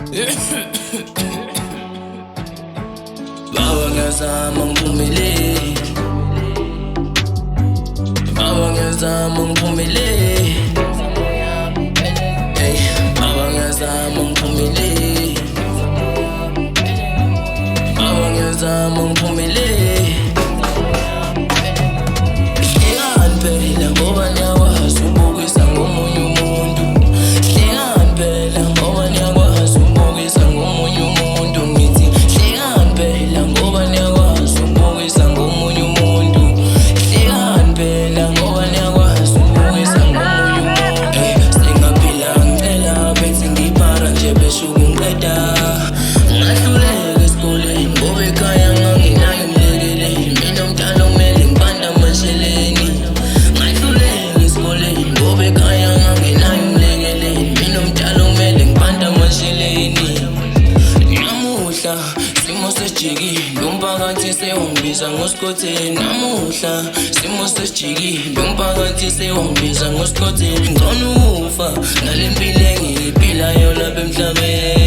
Baba ngiyazama ngiphumelele, baba ngiyazama ngiphumelele, hey, baba ngiyazama ngiphumelele, baba ngiyazama ngiphumelele. Hlekani phela ngoba niyakwazi ukubukisa ngomunye umuntu, hlekani phela ngoba niyakwazi ukubukisa ngomunye umuntu. Ngithi hlekani phela ngoba niyakwazi ukubukisa ngomunye umuntu, hlekani phela ngoba niyakwazi ukubukisa ngomunye umuntu. Hey, singaphila ngicela bethi ngiphara nje besho ukungiqeda. Ngahluleka esikoleni ngoba ekhaya ngangenayo umlekeleli, mina umntwana kumele ngibanda amasheleni. Ngahluleka esikoleni ngoba ekhaya ngangenayo umlekeleli, mina umntwana kumele ngibanda amasheleni. Namuhla simo sesijikile, umphakathi sewangibiza ngoSikhotheni. Namuhla simo sesijikile, umphakathi sewangibiza ngoSikhotheni. Ngcono ukufa ngale mpilo engiyiphilayo lapha emhlabeni.